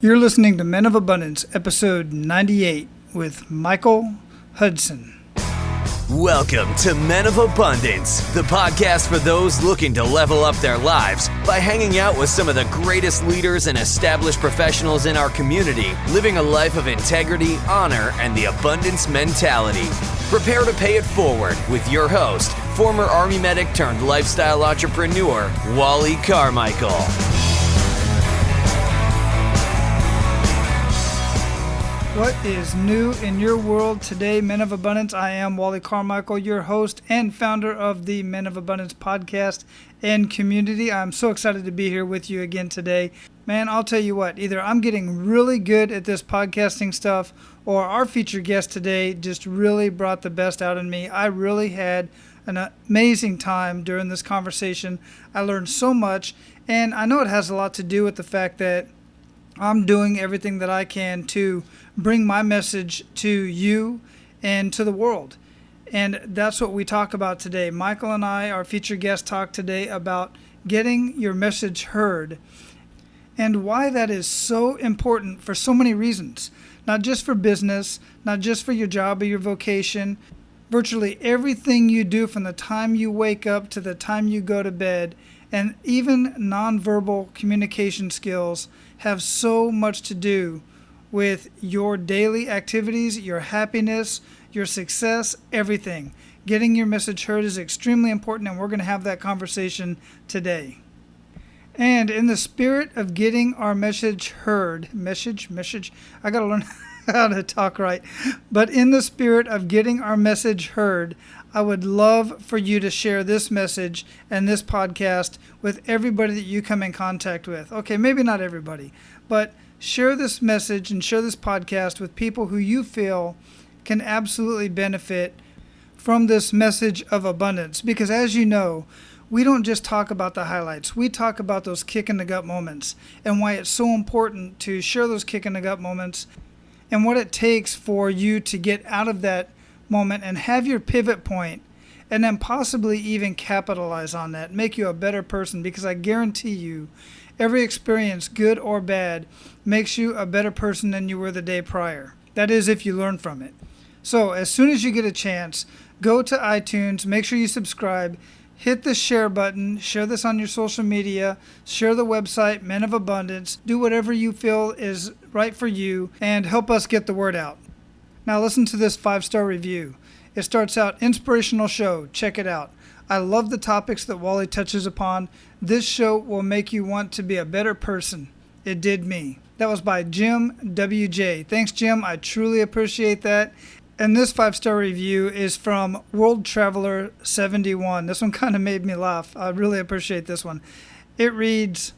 You're listening to Men of Abundance, episode 98, with Michael Hudson. Welcome to Men of Abundance, the podcast for those looking to level up their lives by hanging out with some of the greatest leaders and established professionals in our community, living a life of integrity, honor, and the abundance mentality. Prepare to pay it forward with your host, former Army medic turned lifestyle entrepreneur, Wally Carmichael. What is new in your world today, Men of Abundance? I am Wally Carmichael, your host and founder of the Men of Abundance podcast and community. I'm so excited to be here with you again today. Man, I'll tell you what, either I'm getting really good at this podcasting stuff or our featured guest today just really brought the best out in me. I really had an amazing time during this conversation. I learned so much, and I know it has a lot to do with the fact that I'm doing everything that I can to bring my message to you and to the world. And that's what we talk about today. Michael and I, our featured guest, talk today about getting your message heard and why that is so important for so many reasons. Not just for business, not just for your job or your vocation. Virtually everything you do from the time you wake up to the time you go to bed, and even nonverbal communication skills have so much to do with your daily activities, your happiness, your success, everything. Getting your message heard is extremely important, and we're going to have that conversation today. And in the spirit of getting our message heard, I got to learn how to talk right. But in the spirit of getting our message heard, I would love for you to share this message and this podcast with everybody that you come in contact with. Okay, maybe not everybody, but share this message and share this podcast with people who you feel can absolutely benefit from this message of abundance. Because as you know, we don't just talk about the highlights. We talk about those kick in the gut moments and why it's so important to share those kick in the gut moments and what it takes for you to get out of that moment and have your pivot point and then possibly even capitalize on that, make you a better person, because I guarantee you every experience, good or bad, makes you a better person than you were the day prior. That is, if you learn from it. So as soon as you get a chance, go to iTunes, make sure you subscribe, hit the share button, share this on your social media, share the website, Men of Abundance, do whatever you feel is right for you, and help us get the word out. Now listen to this 5-star review. It starts out, inspirational show, check it out. I love the topics that Wally touches upon. This show will make you want to be a better person. It did me. That was by Jim WJ. Thanks, Jim. I truly appreciate that. And this 5-star review is from World Traveler 71. This one kind of made me laugh. I really appreciate this one. It reads,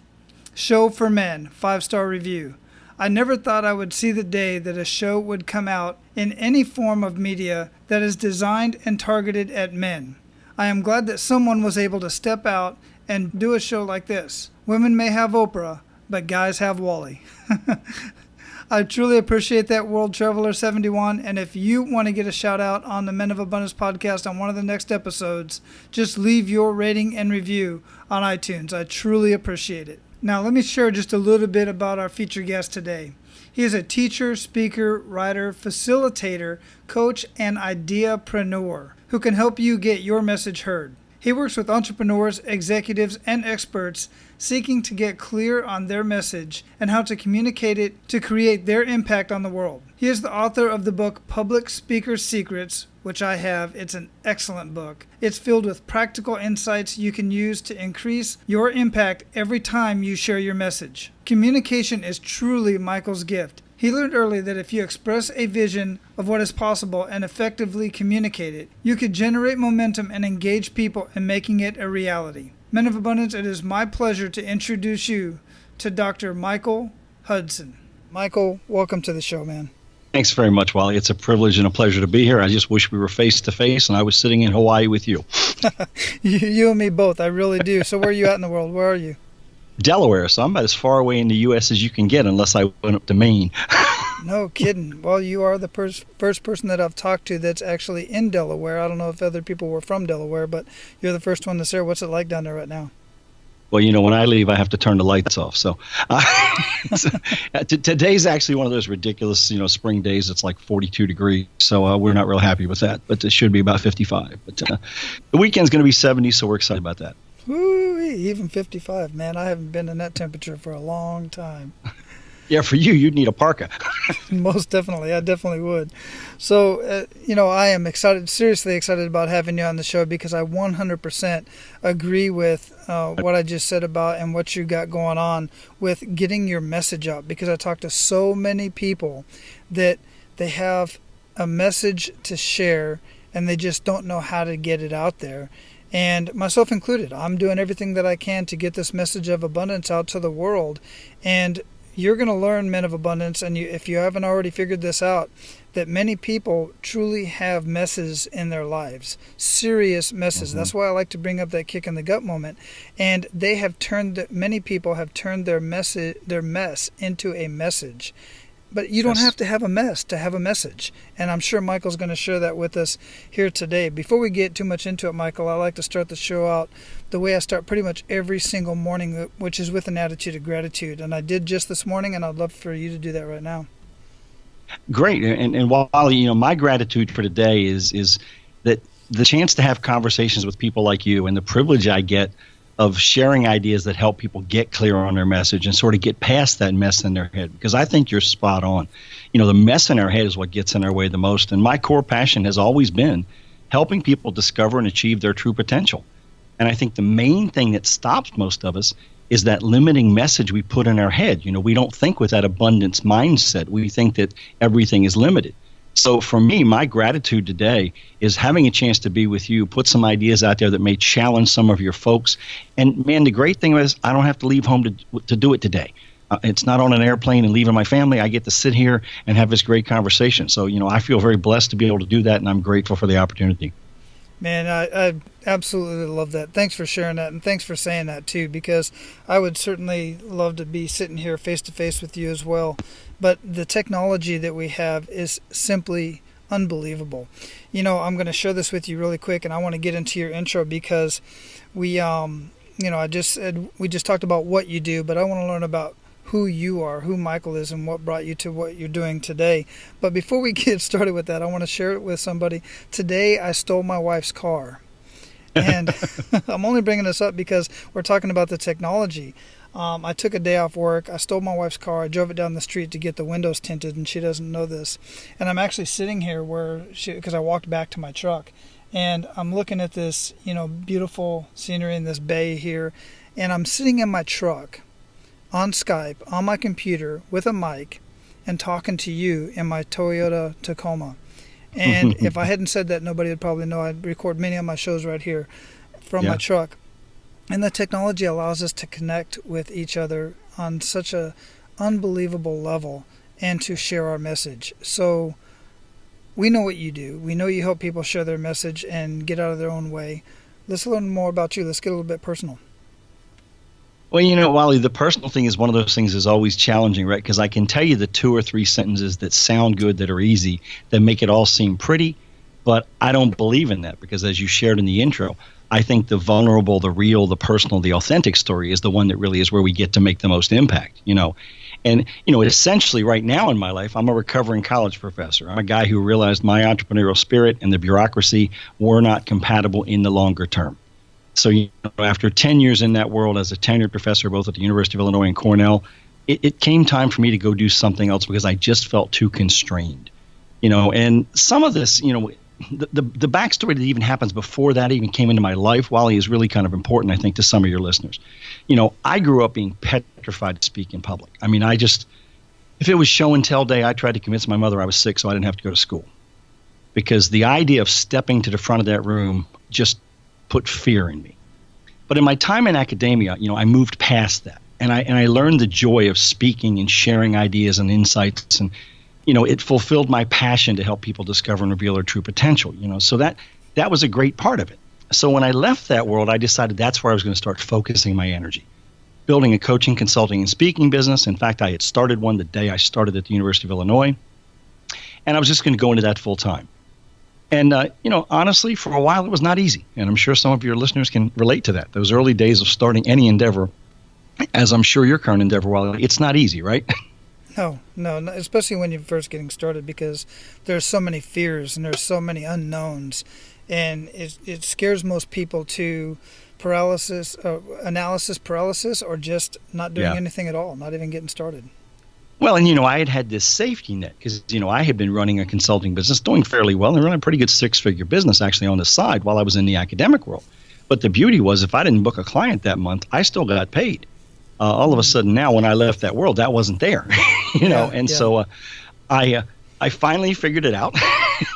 Show for Men, 5-star review. I never thought I would see the day that a show would come out in any form of media that is designed and targeted at men. I am glad that someone was able to step out and do a show like this. Women may have Oprah, but guys have Wally. I truly appreciate that, World Traveler 71, and if you want to get a shout out on the Men of Abundance podcast on one of the next episodes, just leave your rating and review on iTunes. I truly appreciate it. Now let me share just a little bit about our featured guest today. He is a teacher, speaker, writer, facilitator, coach, and ideapreneur who can help you get your message heard. He works with entrepreneurs, executives, and experts seeking to get clear on their message and how to communicate it to create their impact on the world. He is the author of the book Public Speaker Secrets, which I have. It's an excellent book. It's filled with practical insights you can use to increase your impact every time you share your message. Communication is truly Michael's gift. He learned early that if you express a vision of what is possible and effectively communicate it, you could generate momentum and engage people in making it a reality. Men of Abundance, it is my pleasure to introduce you to Dr. Michael Hudson. Michael, welcome to the show, man. Thanks very much, Wally. It's a privilege and a pleasure to be here. I just wish we were face to face and I was sitting in Hawaii with you. You and me both. I really do. So where are you at in the world? Where are you? Delaware, so I'm about as far away in the U.S. as you can get unless I went up to Maine. No kidding. Well, you are the first person that I've talked to that's actually in Delaware. I don't know if other people were from Delaware, but you're the first one to share. What's it like down there right now? Well, when I leave, I have to turn the lights off. So, today's actually one of those ridiculous, spring days. It's like 42 degrees. So we're not real happy with that. But it should be about 55. But the weekend's going to be 70, so we're excited about that. Woo, even 55, man. I haven't been in that temperature for a long time. Yeah, for you, you'd need a parka. Most definitely. I definitely would. So, I am seriously excited about having you on the show because I 100% agree with what I just said about and what you got going on with getting your message out, because I talk to so many people that they have a message to share and they just don't know how to get it out there. And myself included, I'm doing everything that I can to get this message of abundance out to the world. And you're going to learn, Men of Abundance, and if you haven't already figured this out, that many people truly have messes in their lives, serious messes. Mm-hmm. That's why I like to bring up that kick in the gut moment. And many people have turned their mess into a message. But you don't have to have a mess to have a message. And I'm sure Michael's going to share that with us here today. Before we get too much into it, Michael, I like to start the show out the way I start pretty much every single morning, which is with an attitude of gratitude. And I did just this morning, and I'd love for you to do that right now. Great. And Wally, my gratitude for today is that the chance to have conversations with people like you and the privilege I get of sharing ideas that help people get clear on their message and sort of get past that mess in their head. Because I think you're spot on. The mess in our head is what gets in our way the most. And my core passion has always been helping people discover and achieve their true potential. And I think the main thing that stops most of us is that limiting message we put in our head. We don't think with that abundance mindset. We think that everything is limited. So for me, my gratitude today is having a chance to be with you, put some ideas out there that may challenge some of your folks. And man, the great thing is I don't have to leave home to do it today. It's not on an airplane and leaving my family. I get to sit here and have this great conversation. So, I feel very blessed to be able to do that, and I'm grateful for the opportunity. Man, I absolutely love that. Thanks for sharing that, and thanks for saying that too, because I would certainly love to be sitting here face to face with you as well. But the technology that we have is simply unbelievable. I'm going to share this with you really quick, and I want to get into your intro because we just talked about what you do, but I want to learn about who you are, who Michael is, and what brought you to what you're doing today. But before we get started with that, I want to share it with somebody. Today, I stole my wife's car. And I'm only bringing this up because we're talking about the technology. I took a day off work. I stole my wife's car. I drove it down the street to get the windows tinted, and she doesn't know this. And I'm actually sitting here because I walked back to my truck, and I'm looking at this, beautiful scenery in this bay here, and I'm sitting in my truck on Skype, on my computer, with a mic, and talking to you in my Toyota Tacoma. And if I hadn't said that, nobody would probably know. I'd record many of my shows right here from my truck. And the technology allows us to connect with each other on such a unbelievable level and to share our message. So we know what you do. We know you help people share their message and get out of their own way. Let's learn more about you. Let's get a little bit personal. Well, Wally, the personal thing is one of those things is always challenging, right? Because I can tell you the 2 or 3 sentences that sound good, that are easy, that make it all seem pretty, but I don't believe in that because, as you shared in the intro, I think the vulnerable, the real, the personal, the authentic story is the one that really is where we get to make the most impact, And, essentially right now in my life, I'm a recovering college professor. I'm a guy who realized my entrepreneurial spirit and the bureaucracy were not compatible in the longer term. So, after 10 years in that world as a tenured professor, both at the University of Illinois and Cornell, it came time for me to go do something else because I just felt too constrained, and some of this, the backstory that even happens before that even came into my life, Wally, is really kind of important, I think, to some of your listeners. I grew up being petrified to speak in public. I mean, if it was show and tell day, I tried to convince my mother I was sick so I didn't have to go to school, because the idea of stepping to the front of that room just put fear in me. But in my time in academia, I moved past that, and I learned the joy of speaking and sharing ideas and insights, and it fulfilled my passion to help people discover and reveal their true potential. So that was a great part of it. So when I left that world, I decided that's where I was going to start focusing my energy, building a coaching, consulting, and speaking business. In fact, I had started one the day I started at the University of Illinois, and I was just going to go into that full time. And, honestly, for a while, it was not easy. And I'm sure some of your listeners can relate to that. Those early days of starting any endeavor, as I'm sure your current endeavor, Wally, it's not easy, right? No, especially when you're first getting started, because there's so many fears and there's so many unknowns. And it scares most people to analysis paralysis, or just not doing anything at all, not even getting started. Well, and, I had this safety net because, I had been running a consulting business, doing fairly well, and running a pretty good six-figure business actually on the side while I was in the academic world. But the beauty was, if I didn't book a client that month, I still got paid. All of a sudden now, when I left that world, that wasn't there, So I finally figured it out.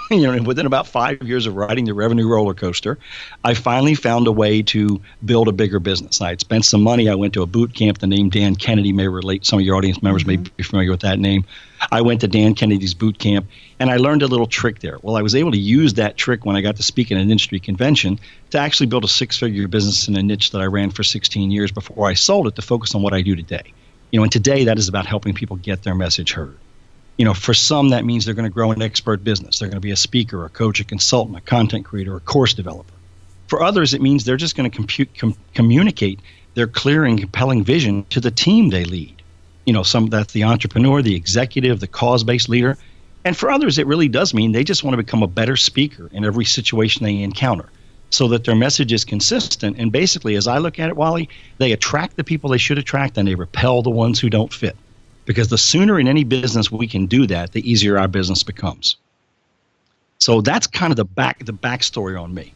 Within about 5 years of riding the revenue roller coaster, I finally found a way to build a bigger business. I had spent some money. I went to a boot camp. The name Dan Kennedy may relate. Some of your audience members may be familiar with that name. I went to Dan Kennedy's boot camp, and I learned a little trick there. Well, I was able to use that trick when I got to speak at an industry convention to actually build a six-figure business in a niche that I ran for 16 years before I sold it, to focus on what I do today. And today that is about helping people get their message heard. For some, that means they're going to grow an expert business. They're going to be a speaker, a coach, a consultant, a content creator, a course developer. For others, it means they're just going to communicate their clear and compelling vision to the team they lead. Some that's the entrepreneur, the executive, the cause-based leader. And for others, it really does mean they just want to become a better speaker in every situation they encounter, so that their message is consistent. And basically, as I look at it, Wally, they attract the people they should attract, and they repel the ones who don't fit. Because the sooner in any business we can do that, the easier our business becomes. So that's kind of the backstory on me.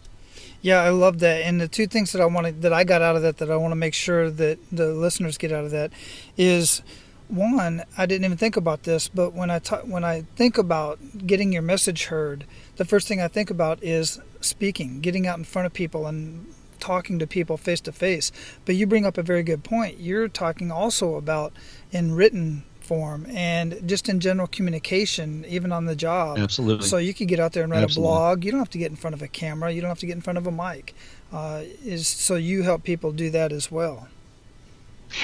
Yeah, I love that. And the two things that I got out of that I want to make sure that the listeners get out of that is, one, I didn't even think about this, but when I think about getting your message heard, the first thing I think about is speaking, getting out in front of people and talking to people face to face. But you bring up a very good point. You're talking also about in written form and just in general communication, even on the job. Absolutely. So you could get out there and write a blog. You don't have to get in front of a camera. You don't have to get in front of a mic. So you help people do that as well.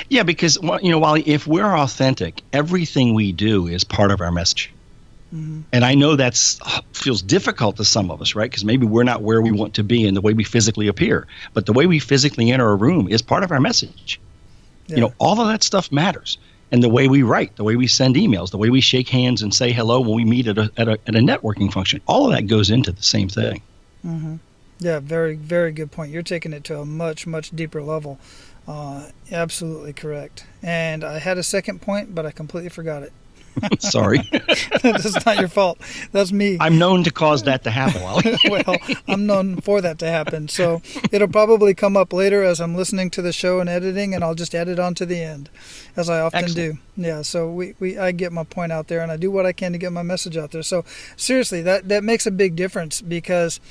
Yeah, because, Wally, if we're authentic, everything we do is part of our message. Mm-hmm. And I know that feels difficult to some of us, right? Because maybe we're not where we want to be in the way we physically appear. But the way we physically enter a room is part of our message. Yeah. All of that stuff matters. And the way we write, the way we send emails, the way we shake hands and say hello when we meet at a networking function, all of that goes into the same thing. Mm-hmm. Yeah, very, very good point. You're taking it to a much, much deeper level. Absolutely correct. And I had a second point, but I completely forgot it. Sorry. That's not your fault. That's me. I'm known to cause that to happen, Wally. Well, I'm known for that to happen. So it'll probably come up later as I'm listening to the show and editing, and I'll just add it on to the end, as I often do. Yeah, so I get my point out there, and I do what I can to get my message out there. So seriously, that makes a big difference because,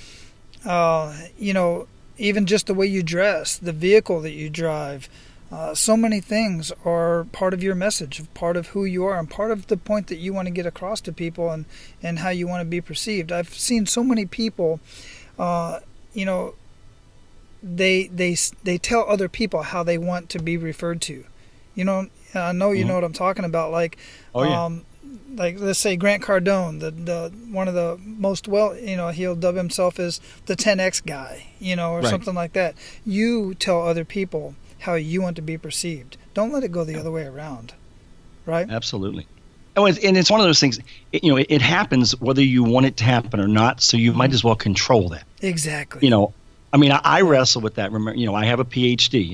even just the way you dress, the vehicle that you drive, so many things are part of your message, part of who you are, and part of the point that you want to get across to people and how you want to be perceived. I've seen so many people, they tell other people how they want to be referred to. I know you know what I'm talking about. Like, like let's say Grant Cardone, the one of the most he'll dub himself as the 10X guy, or something like that. You tell other people how you want to be perceived. Don't let it go the other way around, right? Absolutely. Oh, and it's one of those things, it happens whether you want it to happen or not, so you might as well control that. Exactly. I wrestle with that. Remember, I have a PhD,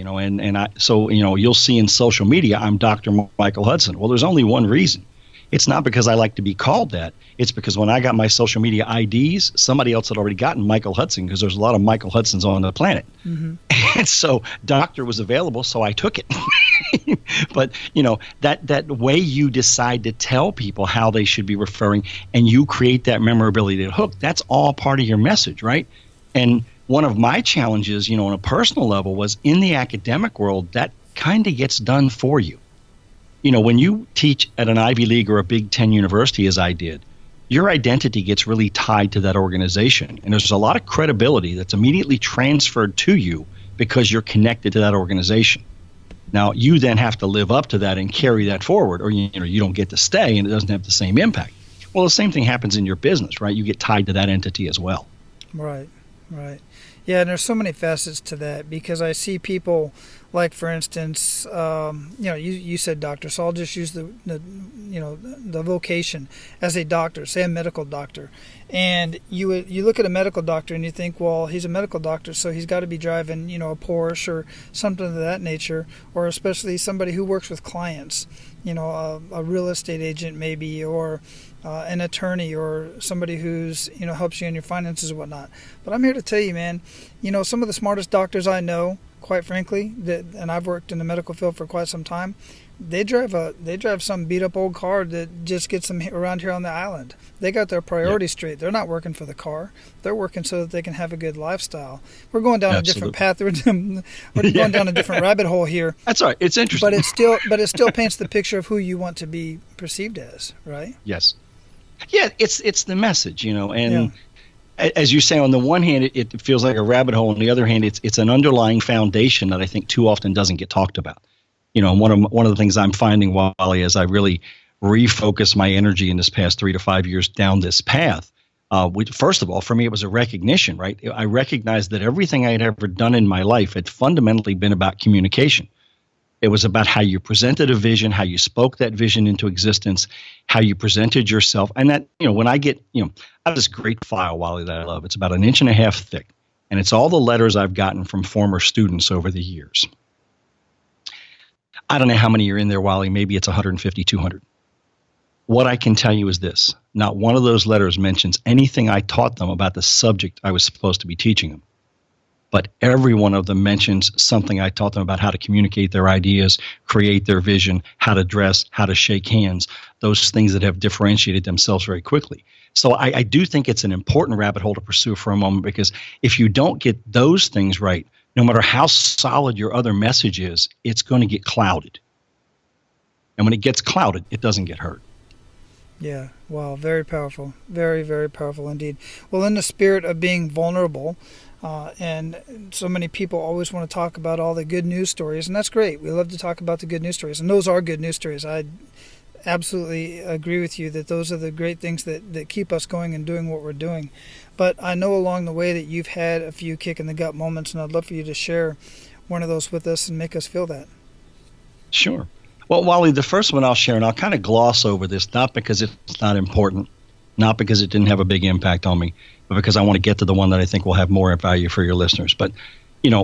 you'll see in social media, I'm Dr. Michael Hudson. Well, there's only one reason. It's not because I like to be called that. It's because when I got my social media IDs, somebody else had already gotten Michael Hudson, because there's a lot of Michael Hudsons on the planet. Mm-hmm. And so doctor was available, so I took it. But, that way you decide to tell people how they should be referring, and you create that memorability to hook, that's all part of your message, right? And one of my challenges, on a personal level, was in the academic world, that kind of gets done for you. When you teach at an Ivy League or a Big Ten university, as I did, your identity gets really tied to that organization. And there's a lot of credibility that's immediately transferred to you because you're connected to that organization. Now, you then have to live up to that and carry that forward, or you don't get to stay and it doesn't have the same impact. Well, the same thing happens in your business, right? You get tied to that entity as well. Right, right. Yeah, and there's so many facets to that, because I see people, like, for instance, you said doctor, so I'll just use the vocation as a doctor, say a medical doctor. And you look at a medical doctor and you think, well, he's a medical doctor, so he's got to be driving, a Porsche or something of that nature, or especially somebody who works with clients, a real estate agent maybe, or an attorney, or somebody who's, helps you in your finances and whatnot. But I'm here to tell you, man, some of the smartest doctors I know, quite frankly, and I've worked in the medical field for quite some time, they drive some beat up old car that just gets them around here on the island. They got their priorities straight. They're not working for the car. They're working so that they can have a good lifestyle. We're going down a different path. We're going down a different rabbit hole here. That's all right. It's interesting. But it still paints the picture of who you want to be perceived as, right? Yes. Yeah, it's the message, and as you say, on the one hand, it feels like a rabbit hole. On the other hand, it's an underlying foundation that I think too often doesn't get talked about. One of the things I'm finding, Wally, as I really refocus my energy in this past 3 to 5 years down this path, which, first of all, for me, it was a recognition, right? I recognized that everything I had ever done in my life had fundamentally been about communication. It was about how you presented a vision, how you spoke that vision into existence, how you presented yourself. And that, when I get, I have this great file, Wally, that I love. It's about 1.5 inches thick. And it's all the letters I've gotten from former students over the years. I don't know how many are in there, Wally. Maybe it's 150, 200. What I can tell you is this. Not one of those letters mentions anything I taught them about the subject I was supposed to be teaching them. But every one of them mentions something I taught them about how to communicate their ideas, create their vision, how to dress, how to shake hands, those things that have differentiated themselves very quickly. So I do think it's an important rabbit hole to pursue for a moment, because if you don't get those things right, no matter how solid your other message is, it's going to get clouded. And when it gets clouded, it doesn't get heard. Yeah, wow, very powerful. Very, very powerful indeed. Well, in the spirit of being vulnerable, and so many people always want to talk about all the good news stories, and that's great. We love to talk about the good news stories, and those are good news stories. I absolutely agree with you that those are the great things that keep us going and doing what we're doing. But I know along the way that you've had a few kick-in-the-gut moments, and I'd love for you to share one of those with us and make us feel that. Sure. Well, Wally, the first one I'll share, and I'll kind of gloss over this, not because it's not important, not because it didn't have a big impact on me, but because I want to get to the one that I think will have more value for your listeners. But,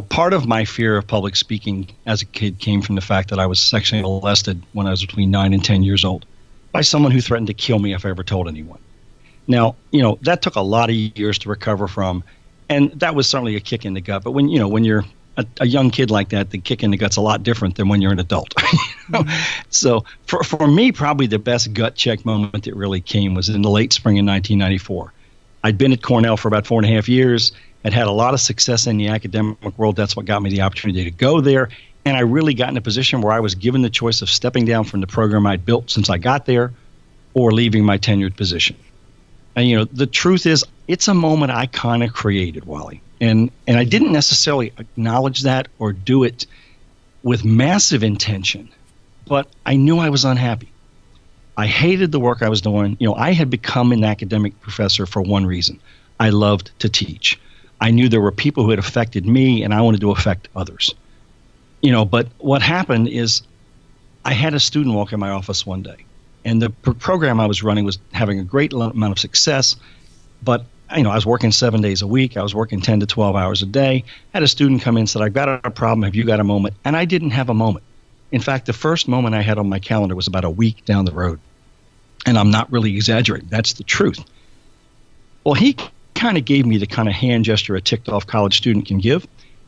part of my fear of public speaking as a kid came from the fact that I was sexually molested when I was between 9 and 10 years old by someone who threatened to kill me if I ever told anyone. Now, that took a lot of years to recover from, and that was certainly a kick in the gut. But when you're a young kid like that, the kick in the gut's a lot different than when you're an adult. So for me, probably the best gut check moment that really came was in the late spring in 1994. I'd been at Cornell for about 4.5 years, had a lot of success in the academic world. That's what got me the opportunity to go there. And I really got in a position where I was given the choice of stepping down from the program I'd built since I got there, or leaving my tenured position. And, the truth is, it's a moment I kind of created, Wally. And I didn't necessarily acknowledge that or do it with massive intention, but I knew I was unhappy. I hated the work I was doing. I had become an academic professor for one reason. I loved to teach. I knew there were people who had affected me, and I wanted to affect others. But what happened is I had a student walk in my office one day, and the program I was running was having a great amount of success, but I was working 7 days a week. I was working 10 to 12 hours a day. Had a student come in and said, I've got a problem. Have you got a moment? And I didn't have a moment. In fact, the first moment I had on my calendar was about a week down the road. And I'm not really exaggerating. That's the truth. Well, he kind of gave me the kind of hand gesture a ticked off college student can give,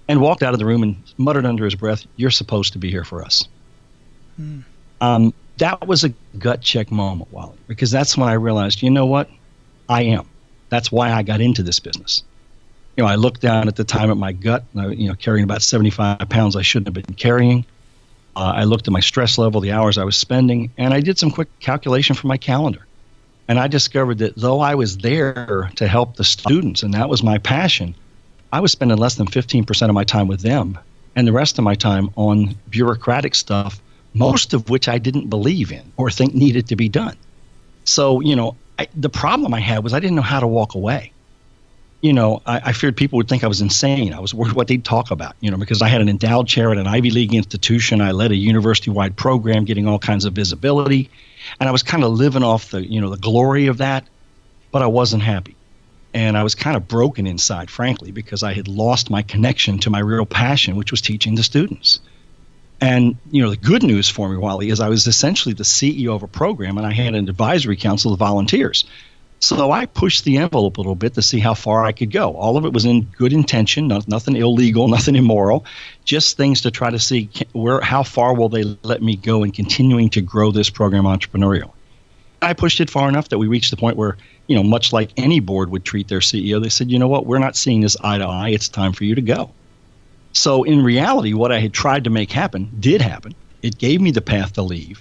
and walked out of the room and muttered under his breath, "You're supposed to be here for us." That was a gut check moment, Wally, because that's when I realized, you know what? I am. That's why I got into this business. I looked down at the time at my gut, carrying about 75 pounds I shouldn't have been carrying. I looked at my stress level, the hours I was spending, and I did some quick calculation for my calendar. And I discovered that though I was there to help the students, and that was my passion, I was spending less than 15% of my time with them, and the rest of my time on bureaucratic stuff, most of which I didn't believe in or think needed to be done. So, the problem I had was I didn't know how to walk away. I feared people would think I was insane. I was worried what they'd talk about, because I had an endowed chair at an Ivy League institution. I led a university-wide program getting all kinds of visibility. And I was kind of living off the glory of that, but I wasn't happy. And I was kind of broken inside, frankly, because I had lost my connection to my real passion, which was teaching the students. And, the good news for me, Wally, is I was essentially the CEO of a program, and I had an advisory council of volunteers. So I pushed the envelope a little bit to see how far I could go. All of it was in good intention, nothing illegal, nothing immoral, just things to try to see how far will they let me go in continuing to grow this program entrepreneurial. I pushed it far enough that we reached the point where, much like any board would treat their CEO, they said, you know what, we're not seeing this eye to eye. It's time for you to go. So in reality, what I had tried to make happen did happen. It gave me the path to leave.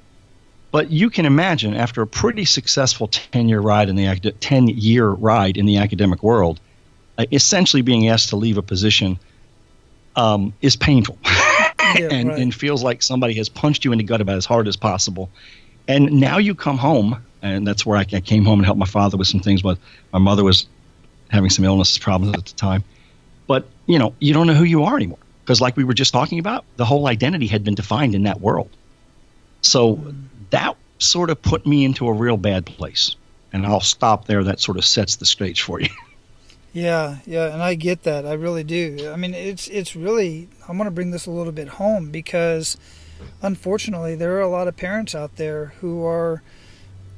But you can imagine, after a pretty successful 10-year ride in the academic world, essentially being asked to leave a position is painful, and feels like somebody has punched you in the gut about as hard as possible. And now you come home, and that's where I came home and helped my father with some things. But my mother was having some illness problems at the time. But you don't know who you are anymore, because like we were just talking about, the whole identity had been defined in that world. So that sort of put me into a real bad place. And I'll stop there. That sort of sets the stage for you. Yeah, and I get that. I really do. I mean, it's really, I want to bring this a little bit home, because unfortunately there are a lot of parents out there who are,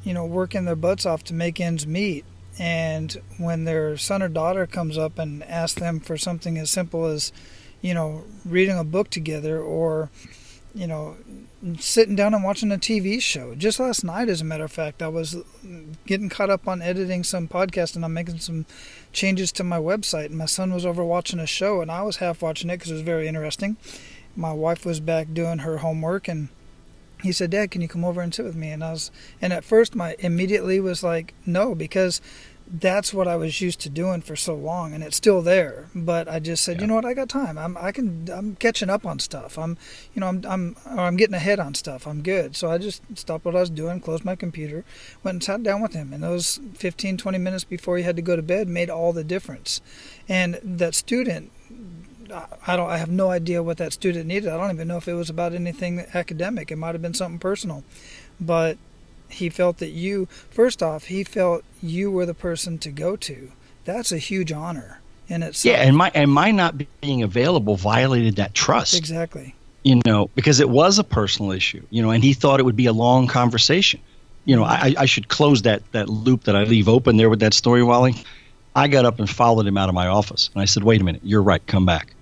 working their butts off to make ends meet. And when their son or daughter comes up and asks them for something as simple as, reading a book together, or, sitting down and watching a TV show. Just last night, as a matter of fact, I was getting caught up on editing some podcast, and I'm making some changes to my website. And my son was over watching a show, and I was half watching it because it was very interesting. My wife was back doing her homework, and he said, "Dad, can you come over and sit with me?" And at first, my immediately was like, no, because that's what I was used to doing for so long, and it's still there. But I just said, you know what, I got time. I'm catching up on stuff. I'm getting ahead on stuff. I'm good. So I just stopped what I was doing, closed my computer, went and sat down with him. And those 15, 20 minutes before he had to go to bed made all the difference. And that student, I have no idea what that student needed. I don't even know if it was about anything academic. It might have been something personal, but he felt that he felt you were the person to go to. That's a huge honor in itself. Yeah, and my not being available violated that trust. Exactly. Because it was a personal issue, and he thought it would be a long conversation. I should close that loop that I leave open there with that story, Wally. I got up and followed him out of my office, and I said, "Wait a minute, you're right, come back."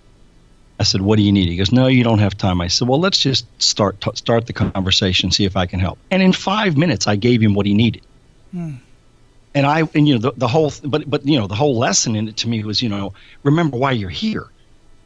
I said, "What do you need?" He goes, "No, you don't have time." I said, "Well, let's just start the conversation, see if I can help." And in 5 minutes, I gave him what he needed. And the whole lesson in it to me was, remember why you're here.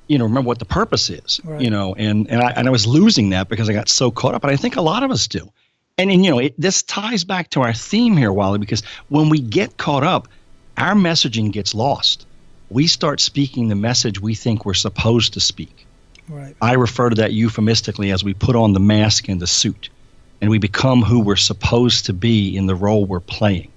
Remember what the purpose is. Right. And I was losing that because I got so caught up, and I think a lot of us do. And this ties back to our theme here, Wally, because when we get caught up, our messaging gets lost. We start speaking the message we think we're supposed to speak. Right. I refer to that euphemistically as we put on the mask and the suit, and we become who we're supposed to be in the role we're playing.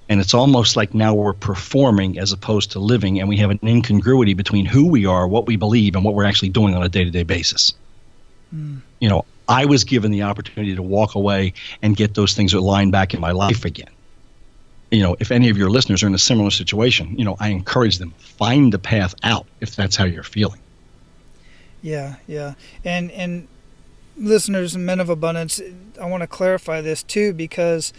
And it's almost like now we're performing as opposed to living, and we have an incongruity between who we are, what we believe, and what we're actually doing on a day-to-day basis. I was given the opportunity to walk away and get those things aligned back in my life again. If any of your listeners are in a similar situation, I encourage them, find the path out if that's how you're feeling. Yeah. And listeners and Men of Abundance, I want to clarify this too, because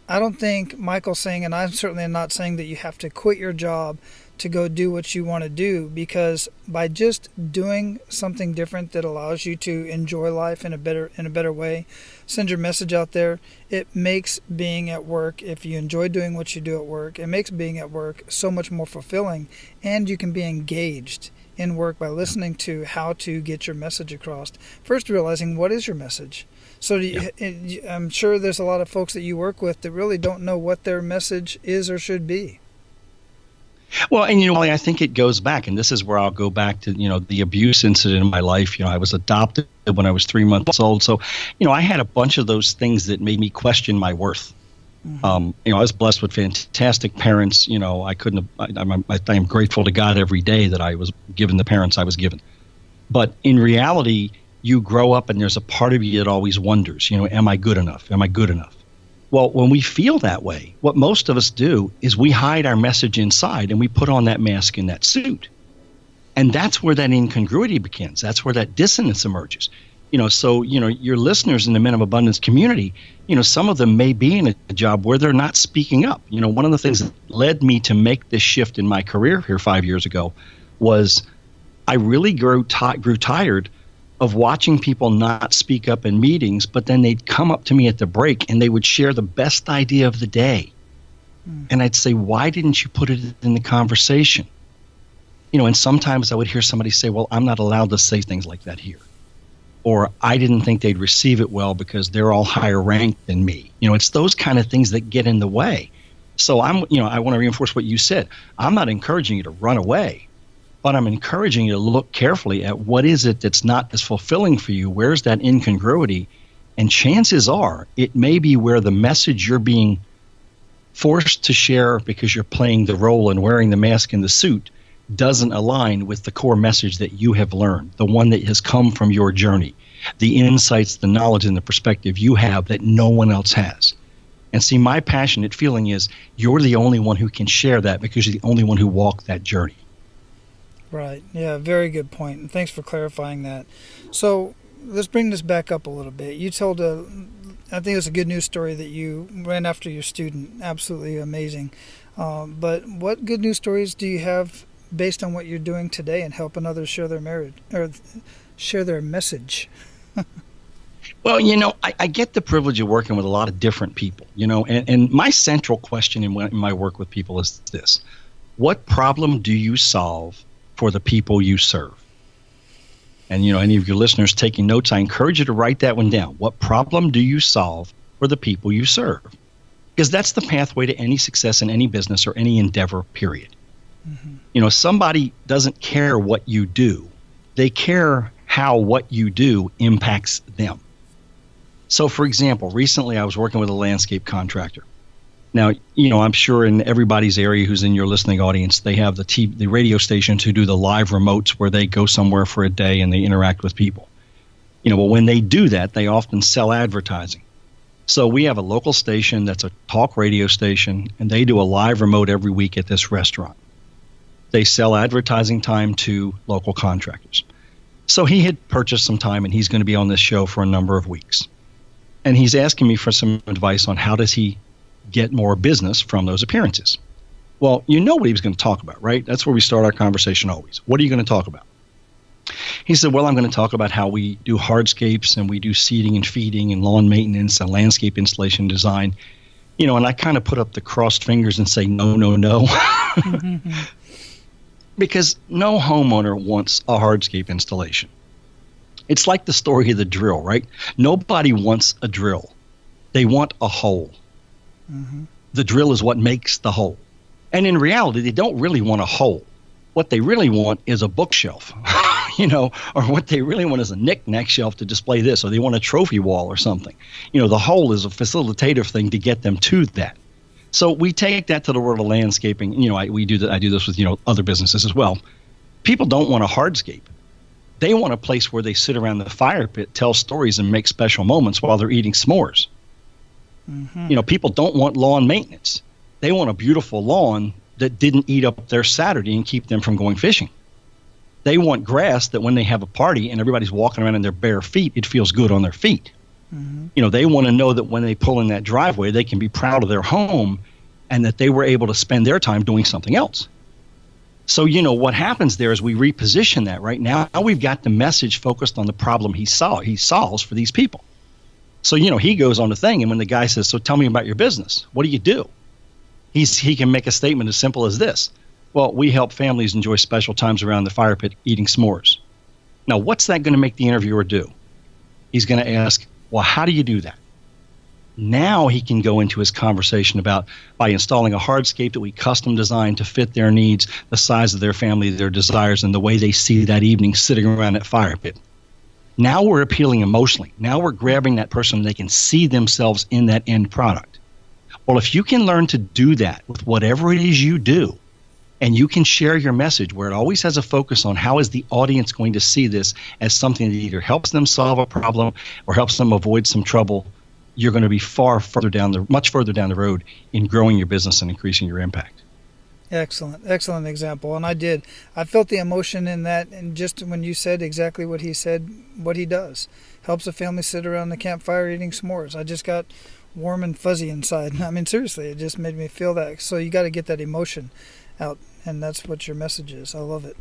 I don't think Michael's saying, and I'm certainly not saying, that you have to quit your job to go do what you want to do, because by just doing something different that allows you to enjoy life in a better way, send your message out there, it makes being at work, if you enjoy doing what you do at work, it makes being at work so much more fulfilling, and you can be engaged in work by listening to how to get your message across. First, realizing what is your message. So I'm sure there's a lot of folks that you work with that really don't know what their message is or should be. Well, and I think it goes back, and this is where I'll go back to, the abuse incident in my life. I was adopted when I was 3 months old. So, I had a bunch of those things that made me question my worth. I was blessed with fantastic parents. I am grateful to God every day that I was given the parents I was given. But in reality, you grow up and there's a part of you that always wonders, am I good enough? Am I good enough? Well, when we feel that way, what most of us do is we hide our message inside and we put on that mask and that suit. And that's where that incongruity begins. That's where that dissonance emerges. Your listeners in the Men of Abundance community, some of them may be in a job where they're not speaking up. One of the things that led me to make this shift in my career here 5 years ago was I really grew tired of watching people not speak up in meetings, but then they'd come up to me at the break and they would share the best idea of the day. And I'd say, why didn't you put it in the conversation? And sometimes I would hear somebody say, well, I'm not allowed to say things like that here. Or I didn't think they'd receive it well because they're all higher ranked than me. It's those kind of things that get in the way. So I want to reinforce what you said. I'm not encouraging you to run away, but I'm encouraging you to look carefully at what is it that's not as fulfilling for you. Where's that incongruity? And chances are it may be where the message you're being forced to share because you're playing the role and wearing the mask and the suit doesn't align with the core message that you have learned, the one that has come from your journey, the insights, the knowledge, and the perspective you have that no one else has. And see, my passionate feeling is you're the only one who can share that because you're the only one who walked that journey. Right. Yeah, very good point. And thanks for clarifying that. So let's bring this back up a little bit. You told I think it was a good news story that you ran after your student. Absolutely amazing. But what good news stories do you have based on what you're doing today and helping others share their marriage or share their message? Well, I get the privilege of working with a lot of different people, and my central question in my work with people is this: what problem do you solve for the people you serve? And, any of your listeners taking notes, I encourage you to write that one down. What problem do you solve for the people you serve? Because that's the pathway to any success in any business or any endeavor, period. Somebody doesn't care what you do. They care how what you do impacts them. So, for example, recently I was working with a landscape contractor. Now, I'm sure in everybody's area who's in your listening audience, they have the radio stations who do the live remotes where they go somewhere for a day and they interact with people. Well, when they do that, they often sell advertising. So we have a local station that's a talk radio station, and they do a live remote every week at this restaurant. They sell advertising time to local contractors. So he had purchased some time, and he's going to be on this show for a number of weeks. And he's asking me for some advice on how does he get more business from those appearances. Well, you know what he was going to talk about, right? That's where we start our conversation always. What are you going to talk about? He said, well, I'm going to talk about how we do hardscapes and we do seeding and feeding and lawn maintenance and landscape installation design. And I kind of put up the crossed fingers and say, no, no, no. Because no homeowner wants a hardscape installation. It's like the story of the drill, right? Nobody wants a drill. They want a hole. The drill is what makes the hole. And in reality, they don't really want a hole. What they really want is a bookshelf, or what they really want is a knick-knack shelf to display this, or they want a trophy wall or something. The hole is a facilitative thing to get them to that. So we take that to the world of landscaping. I do this with, other businesses as well. People don't want a hardscape. They want a place where they sit around the fire pit, tell stories, and make special moments while they're eating s'mores. People don't want lawn maintenance. They want a beautiful lawn that didn't eat up their Saturday and keep them from going fishing. They want grass that when they have a party and everybody's walking around in their bare feet, it feels good on their feet. They want to know that when they pull in that driveway, they can be proud of their home and that they were able to spend their time doing something else. So, what happens there is we reposition that right now. Now we've got the message focused on the problem he solves for these people. So, he goes on the thing, and when the guy says, so tell me about your business, what do you do? He can make a statement as simple as this. Well, we help families enjoy special times around the fire pit eating s'mores. Now, what's that going to make the interviewer do? He's going to ask, well, how do you do that? Now he can go into his conversation about by installing a hardscape that we custom designed to fit their needs, the size of their family, their desires, and the way they see that evening sitting around that fire pit. Now we're appealing emotionally. Now we're grabbing that person and they can see themselves in that end product. Well, if you can learn to do that with whatever it is you do, and you can share your message where it always has a focus on how is the audience going to see this as something that either helps them solve a problem or helps them avoid some trouble, you're going to be much further down the road in growing your business and increasing your impact. Excellent example. And I felt the emotion in that, and just when you said exactly what he said, what he does, helps a family sit around the campfire eating s'mores. I just got warm and fuzzy inside. I mean, seriously, it just made me feel that. So you got to get that emotion out, and that's what your message is. I love it.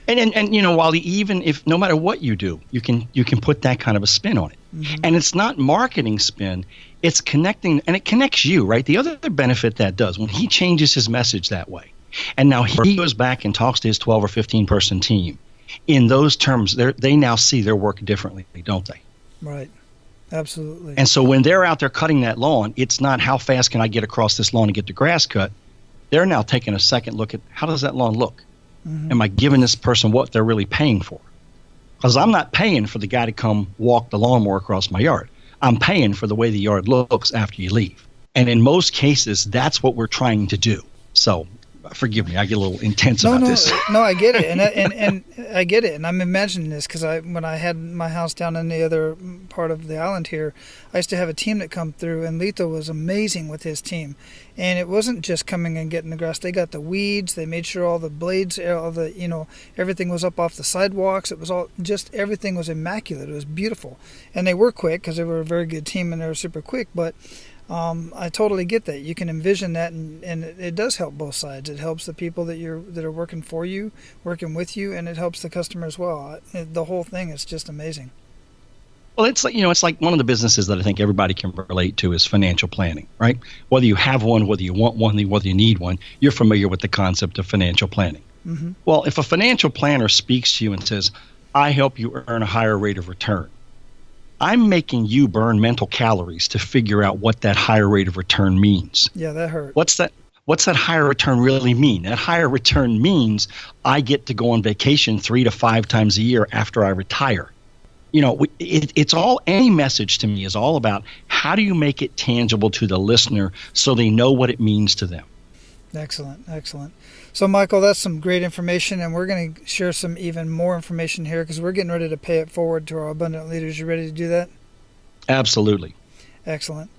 And Wally, even if no matter what you do, you can put that kind of a spin on it. Mm-hmm. And it's not marketing spin, it's connecting, and it connects you, right? The other benefit that does, when he changes his message that way, and now he goes back and talks to his 12 or 15 person team, in those terms, they now see their work differently, don't they? Right. Absolutely. And so when they're out there cutting that lawn, it's not how fast can I get across this lawn and get the grass cut. They're now taking a second look at how does that lawn look? Mm-hmm. Am I giving this person what they're really paying for? Because I'm not paying for the guy to come walk the lawnmower across my yard. I'm paying for the way the yard looks after you leave. And in most cases, that's what we're trying to do. So forgive me, I get a little intense about this. No, I get it. And I get it. And I'm imagining this because when I had my house down in the other part of the island here, I used to have a team that come through, and Lito was amazing with his team. And it wasn't just coming and getting the grass. They got the weeds. They made sure all the blades, everything was up off the sidewalks. It was everything was immaculate. It was beautiful. And they were quick because they were a very good team and they were super quick. But I totally get that. You can envision that, and it does help both sides. It helps the people that are working for you, working with you, and it helps the customer as well. The whole thing is just amazing. Well, it's like one of the businesses that I think everybody can relate to is financial planning, right? Whether you have one, whether you want one, whether you need one, you're familiar with the concept of financial planning. Mm-hmm. Well, if a financial planner speaks to you and says, I help you earn a higher rate of return, I'm making you burn mental calories to figure out what that higher rate of return means. Yeah, that hurt. What's that higher return really mean? That higher return means I get to go on vacation 3 to 5 times a year after I retire. It's all, any message to me is all about how do you make it tangible to the listener so they know what it means to them. Excellent. So, Michael, that's some great information, and we're going to share some even more information here because we're getting ready to pay it forward to our abundant leaders. You ready to do that? Absolutely. Excellent.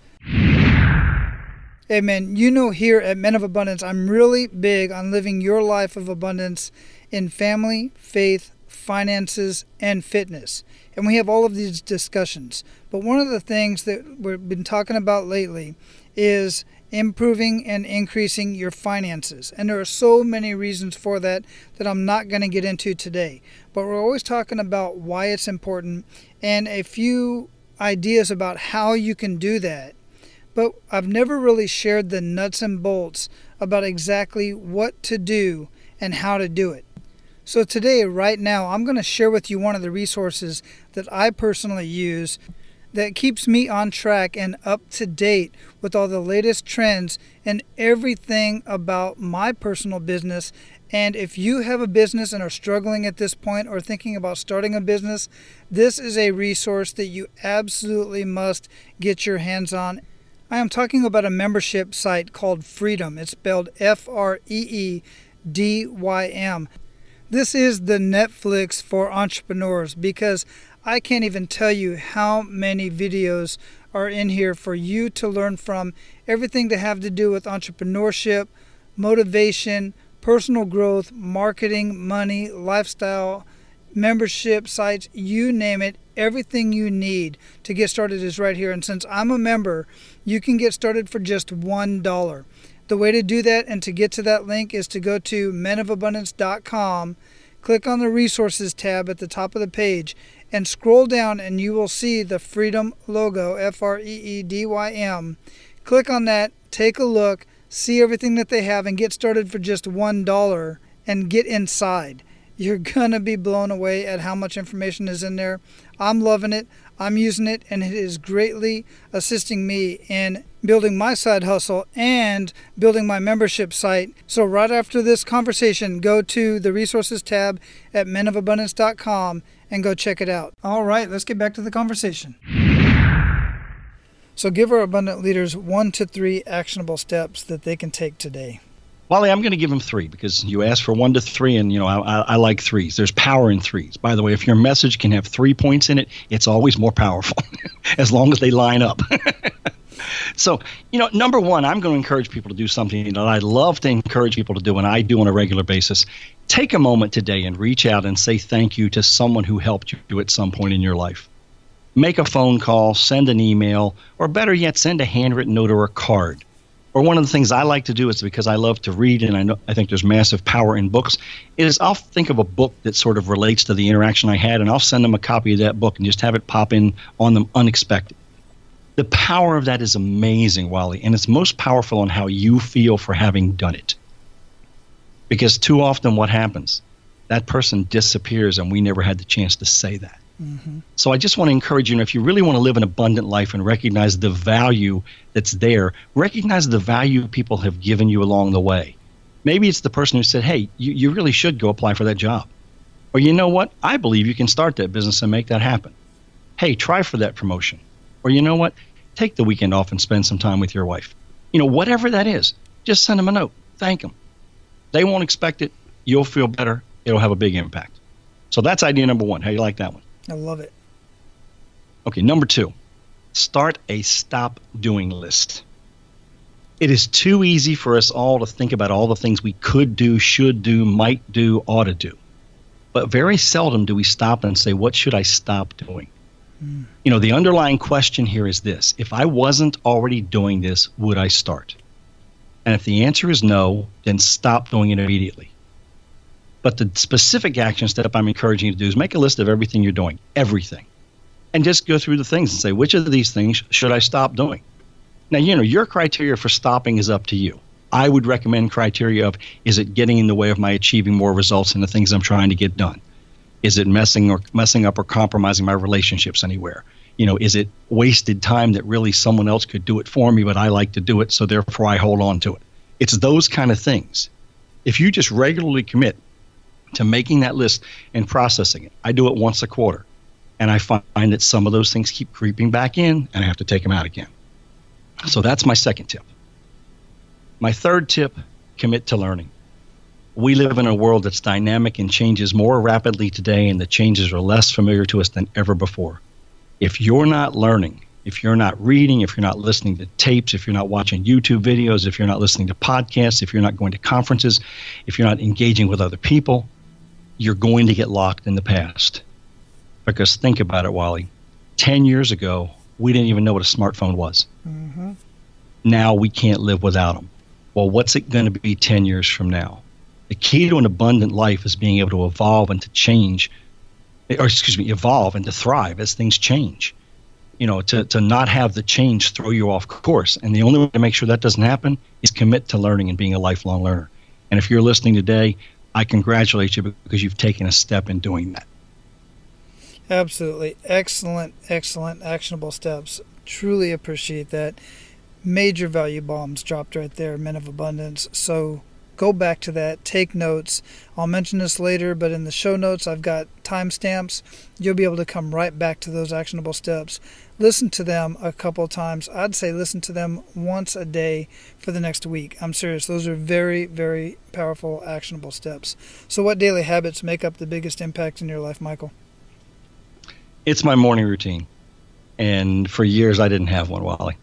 Hey, man, here at Men of Abundance, I'm really big on living your life of abundance in family, faith, finances, and fitness. And we have all of these discussions. But one of the things that we've been talking about lately is improving and increasing your finances. And there are so many reasons for that I'm not going to get into today. But we're always talking about why it's important and a few ideas about how you can do that. But I've never really shared the nuts and bolts about exactly what to do and how to do it. So today, right now, I'm going to share with you one of the resources that I personally use that keeps me on track and up to date with all the latest trends and everything about my personal business. And if you have a business and are struggling at this point or thinking about starting a business, this is a resource that you absolutely must get your hands on. I am talking about a membership site called Freedom. It's spelled Freedym. This is the Netflix for entrepreneurs because I can't even tell you how many videos are in here for you to learn from. Everything to have to do with entrepreneurship, motivation, personal growth, marketing, money, lifestyle, membership sites, you name it. Everything you need to get started is right here. And since I'm a member, you can get started for just $1. The way to do that and to get to that link is to go to menofabundance.com, click on the resources tab at the top of the page, and scroll down and you will see the Freedom logo, Freedym. Click on that, take a look, see everything that they have, and get started for just $1 and get inside. You're going to be blown away at how much information is in there. I'm loving it. I'm using it, and it is greatly assisting me in building my side hustle and building my membership site. So right after this conversation, go to the resources tab at menofabundance.com and go check it out. All right, let's get back to the conversation. So give our abundant leaders 1 to 3 actionable steps that they can take today. Wally, I'm going to give them 3 because you asked for 1 to 3, and I like 3s. There's power in 3s. By the way, if your message can have 3 points in it, it's always more powerful as long as they line up. So, number 1, I'm going to encourage people to do something that I love to encourage people to do, and I do on a regular basis. Take a moment today and reach out and say thank you to someone who helped you at some point in your life. Make a phone call, send an email, or better yet, send a handwritten note or a card. Or one of the things I like to do is because I love to read, and I think there's massive power in books, is I'll think of a book that sort of relates to the interaction I had, and I'll send them a copy of that book and just have it pop in on them unexpected. The power of that is amazing, Wally, and it's most powerful on how you feel for having done it. Because too often what happens, that person disappears and we never had the chance to say that. Mm-hmm. So I just want to encourage you, if you really want to live an abundant life and recognize the value that's there, recognize the value people have given you along the way. Maybe it's the person who said, hey, you really should go apply for that job. Or you know what? I believe you can start that business and make that happen. Hey, try for that promotion. Or you know what? Take the weekend off and spend some time with your wife. Whatever that is, just send them a note. Thank them. They won't expect it. You'll feel better. It'll have a big impact. So that's idea number 1. How do you like that one? I love it. Okay, number 2, start a stop doing list. It is too easy for us all to think about all the things we could do, should do, might do, ought to do. But very seldom do we stop and say, what should I stop doing? The underlying question here is this: if I wasn't already doing this, would I start? And if the answer is no, then stop doing it immediately. But the specific action step I'm encouraging you to do is make a list of everything you're doing, everything. And just go through the things and say, which of these things should I stop doing? Now, your criteria for stopping is up to you. I would recommend criteria of, is it getting in the way of my achieving more results in the things I'm trying to get done? Is it messing up or compromising my relationships anywhere? Is it wasted time that really someone else could do it for me, but I like to do it, so therefore I hold on to it? It's those kind of things. If you just regularly commit to making that list and processing it. I do it once a quarter, and I find that some of those things keep creeping back in, and I have to take them out again. So that's my second tip. My third tip, commit to learning. We live in a world that's dynamic and changes more rapidly today, and the changes are less familiar to us than ever before. If you're not learning, if you're not reading, if you're not listening to tapes, if you're not watching YouTube videos, if you're not listening to podcasts, if you're not going to conferences, if you're not engaging with other people, you're going to get locked in the past. Because think about it, Wally. 10 years ago, we didn't even know what a smartphone was. Mm-hmm. Now we can't live without them. Well, what's it going to be 10 years from now? The key to an abundant life is being able to evolve and to evolve and to thrive as things change. To not have the change throw you off course. And the only way to make sure that doesn't happen is commit to learning and being a lifelong learner. And if you're listening today, I congratulate you because you've taken a step in doing that. Absolutely. Excellent actionable steps. Truly appreciate that. Major value bombs dropped right there, Men of Abundance. So go back to that. Take notes. I'll mention this later, but in the show notes, I've got timestamps. You'll be able to come right back to those actionable steps. Listen to them a couple of times. I'd say listen to them once a day for the next week. I'm serious. Those are very, very powerful, actionable steps. So what daily habits make up the biggest impact in your life, Michael? It's my morning routine. And for years, I didn't have one, Wally.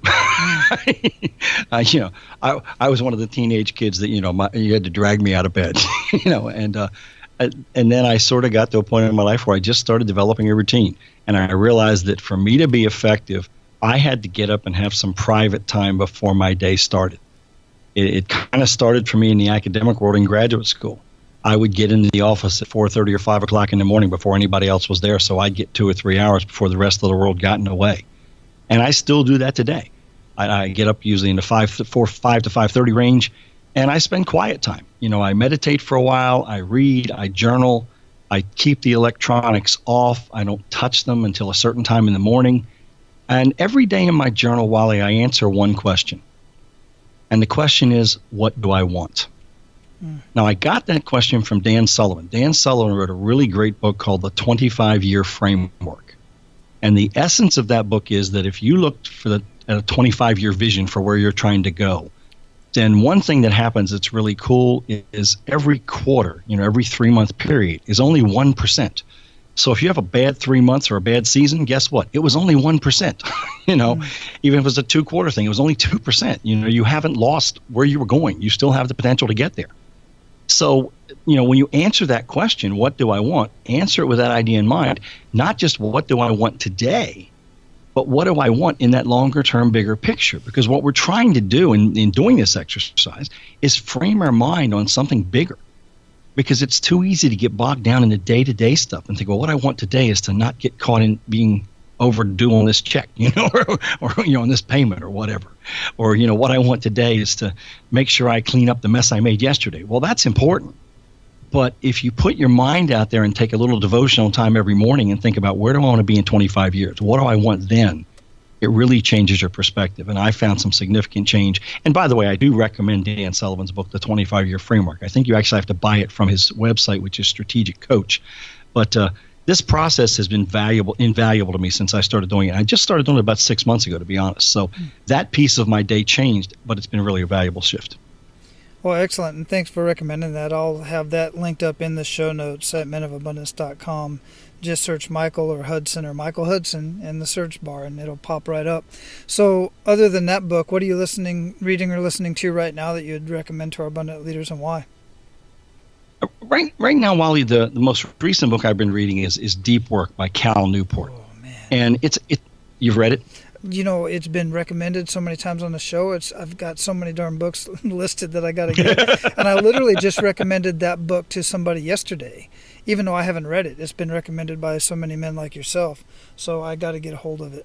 I was one of the teenage kids that, you had to drag me out of bed, and then I sort of got to a point in my life where I just started developing a routine. And I realized that for me to be effective, I had to get up and have some private time before my day started. It kind of started for me in the academic world in graduate school. I would get into the office at 4:30 or 5 o'clock in the morning before anybody else was there, so I'd get 2 or 3 hours before the rest of the world got in the way. And I still do that today. I get up usually in the 5 to 5:30 range, and I spend quiet time. I meditate for a while, I read, I journal, I keep the electronics off, I don't touch them until a certain time in the morning. And every day in my journal, Wally, I answer one question. And the question is, what do I want? Now, I got that question from Dan Sullivan. Dan Sullivan wrote a really great book called The 25-Year Framework. And the essence of that book is that if you looked for a 25-year vision for where you're trying to go, then one thing that happens that's really cool is every quarter, every 3-month period is only 1%. So if you have a bad 3 months or a bad season, guess what? It was only 1%. Even if it was a 2-quarter thing, it was only 2%. You haven't lost where you were going. You still have the potential to get there. So, when you answer that question, what do I want? Answer it with that idea in mind, not just what do I want today, but what do I want in that longer term, bigger picture? Because what we're trying to do in doing this exercise is frame our mind on something bigger. Because it's too easy to get bogged down in the day-to-day stuff and think, well, what I want today is to not get caught in being overdue on this check, or on this payment or whatever. Or, what I want today is to make sure I clean up the mess I made yesterday. Well, that's important. But if you put your mind out there and take a little devotional time every morning and think about where do I want to be in 25 years? What do I want then? It really changes your perspective. And I found some significant change. And by the way, I do recommend Dan Sullivan's book, The 25-Year Framework. I think you actually have to buy it from his website, which is Strategic Coach. But this process has been invaluable to me since I started doing it. I just started doing it about 6 months ago, to be honest. So that piece of my day changed, but it's been really a valuable shift. Well, excellent, and thanks for recommending that. I'll have that linked up in the show notes at menofabundance.com. Just search Michael or Hudson or Michael Hudson in the search bar, and it'll pop right up. So other than that book, what are you reading or listening to right now that you'd recommend to our abundant leaders, and why? Right now, Wally, the most recent book I've been reading is Deep Work by Cal Newport. Oh, man. And you've read it? It's been recommended so many times on the show. I've got so many darn books listed that I got to get. And I literally just recommended that book to somebody yesterday, even though I haven't read it. It's been recommended by so many men like yourself. So I got to get a hold of it.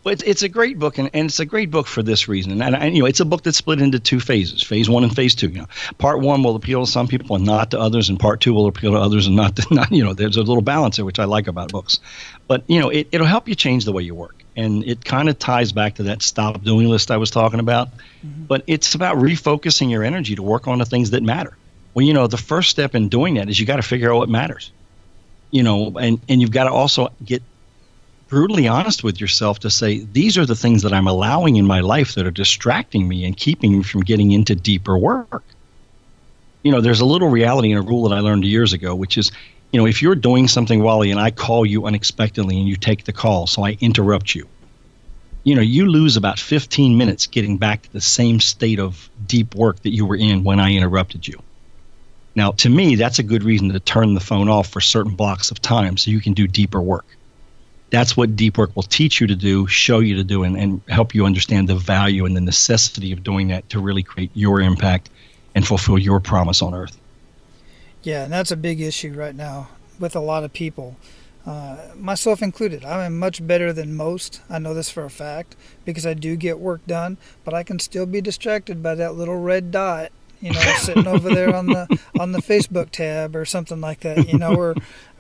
Well, it's a great book, and it's a great book for this reason. And it's a book that's split into 2 phases, phase 1 and phase 2. Part 1 will appeal to some people and not to others, and part 2 will appeal to others and not. There's a little balance there, which I like about books. But it'll help you change the way you work, and it kind of ties back to that stop doing list I was talking about. Mm-hmm. But it's about refocusing your energy to work on the things that matter. Well, the first step in doing that is you got to figure out what matters. And you've got to also get brutally honest with yourself to say, these are the things that I'm allowing in my life that are distracting me and keeping me from getting into deeper work. There's a little reality in a rule that I learned years ago, which is, if you're doing something, Wally, and I call you unexpectedly and you take the call, so I interrupt you, you lose about 15 minutes getting back to the same state of deep work that you were in when I interrupted you. Now, to me, that's a good reason to turn the phone off for certain blocks of time so you can do deeper work. That's what deep work will teach you to do, show you to do, and help you understand the value and the necessity of doing that to really create your impact and fulfill your promise on earth. Yeah, and that's a big issue right now with a lot of people, myself included. I'm much better than most. I know this for a fact because I do get work done, but I can still be distracted by that little red dot, sitting over there on the Facebook tab or something like that, or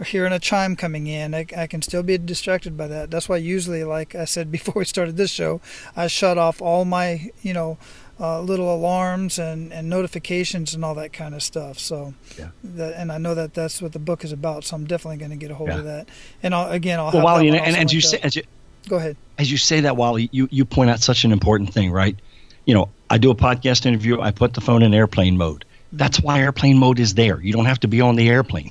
hearing a chime coming in. I can still be distracted by that. That's why usually, like I said before we started this show, I shut off all my, little alarms and notifications and all that kind of stuff. So, yeah. And I know that that's what the book is about. So I'm definitely going to get a hold of that. And I'll have Wally, that and as you go ahead. As you say that, Wally, you point out such an important thing, right? I do a podcast interview. I put the phone in airplane mode. That's why airplane mode is there. You don't have to be on the airplane